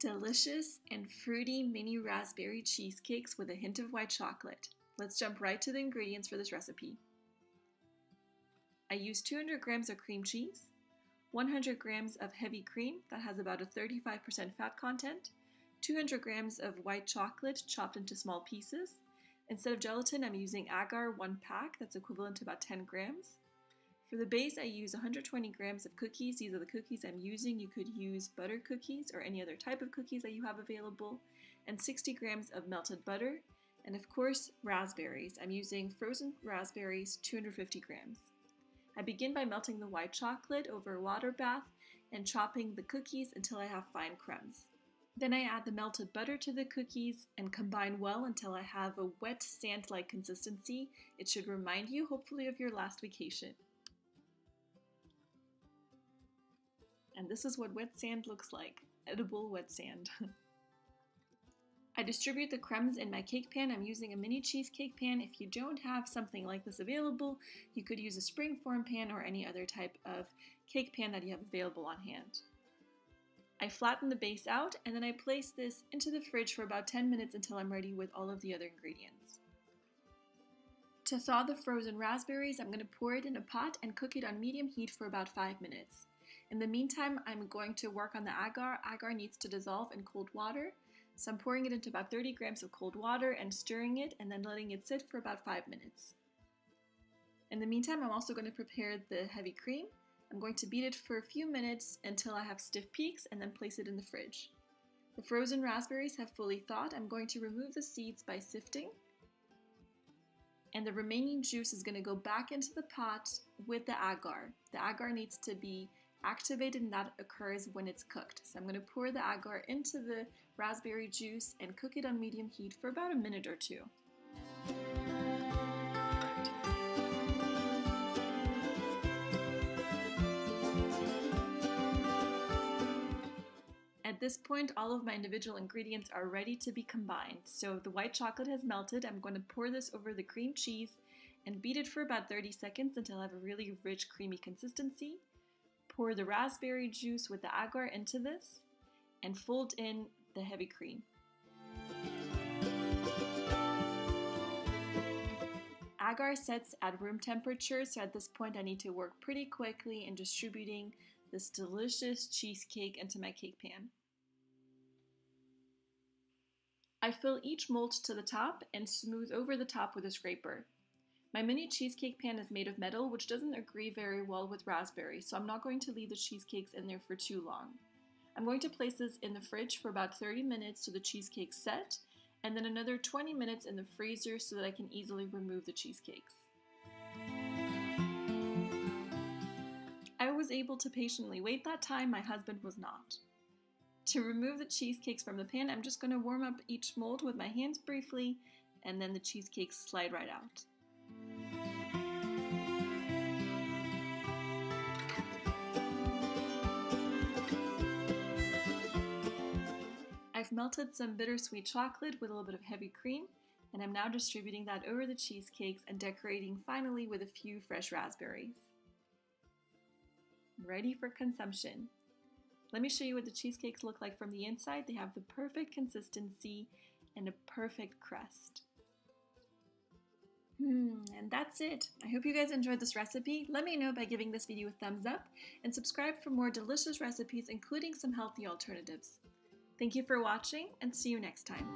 Delicious and fruity mini raspberry cheesecakes with a hint of white chocolate. Let's jump right to the ingredients for this recipe. I use 200 grams of cream cheese, 100 grams of heavy cream that has about a 35% fat content, 200 grams of white chocolate chopped into small pieces. Instead of gelatin, I'm using agar 1 pack that's equivalent to about 10 grams. For the base, I use 120 grams of cookies. These are the cookies I'm using. You could use butter cookies or any other type of cookies that you have available, and 60 grams of melted butter, and of course, raspberries. I'm using frozen raspberries, 250 grams. I begin by melting the white chocolate over a water bath and chopping the cookies until I have fine crumbs. Then I add the melted butter to the cookies and combine well until I have a wet sand-like consistency. It should remind you, hopefully, of your last vacation. And this is what wet sand looks like, edible wet sand. I distribute the crumbs in my cake pan. I'm using a mini cheesecake pan. If you don't have something like this available, you could use a springform pan or any other type of cake pan that you have available on hand. I flatten the base out and then I place this into the fridge for about 10 minutes until I'm ready with all of the other ingredients. To thaw the frozen raspberries, I'm going to pour it in a pot and cook it on medium heat for about 5 minutes. In the meantime, I'm going to work on the agar. Agar needs to dissolve in cold water, so I'm pouring it into about 30 grams of cold water and stirring it and then letting it sit for about 5 minutes. In the meantime, I'm also going to prepare the heavy cream. I'm going to beat it for a few minutes until I have stiff peaks and then place it in the fridge. The frozen raspberries have fully thawed. I'm going to remove the seeds by sifting. And the remaining juice is going to go back into the pot with the agar. The agar needs to be activated, and that occurs when it's cooked. So I'm going to pour the agar into the raspberry juice and cook it on medium heat for about a minute or two. At this point, all of my individual ingredients are ready to be combined. So the white chocolate has melted. I'm going to pour this over the cream cheese and beat it for about 30 seconds until I have a really rich, creamy consistency. Pour the raspberry juice with the agar into this and fold in the heavy cream. Agar sets at room temperature, so at this point I need to work pretty quickly in distributing this delicious cheesecake into my cake pan. I fill each mold to the top and smooth over the top with a scraper. My mini cheesecake pan is made of metal, which doesn't agree very well with raspberry, so I'm not going to leave the cheesecakes in there for too long. I'm going to place this in the fridge for about 30 minutes so the cheesecakes set, and then another 20 minutes in the freezer so that I can easily remove the cheesecakes. I was able to patiently wait that time, my husband was not. To remove the cheesecakes from the pan, I'm just going to warm up each mold with my hands briefly, and then the cheesecakes slide right out. I've melted some bittersweet chocolate with a little bit of heavy cream, and I'm now distributing that over the cheesecakes and decorating finally with a few fresh raspberries. Ready for consumption. Let me show you what the cheesecakes look like from the inside. They have the perfect consistency and a perfect crust. And that's it. I hope you guys enjoyed this recipe. Let me know by giving this video a thumbs up and subscribe for more delicious recipes, including some healthy alternatives. Thank you for watching and see you next time.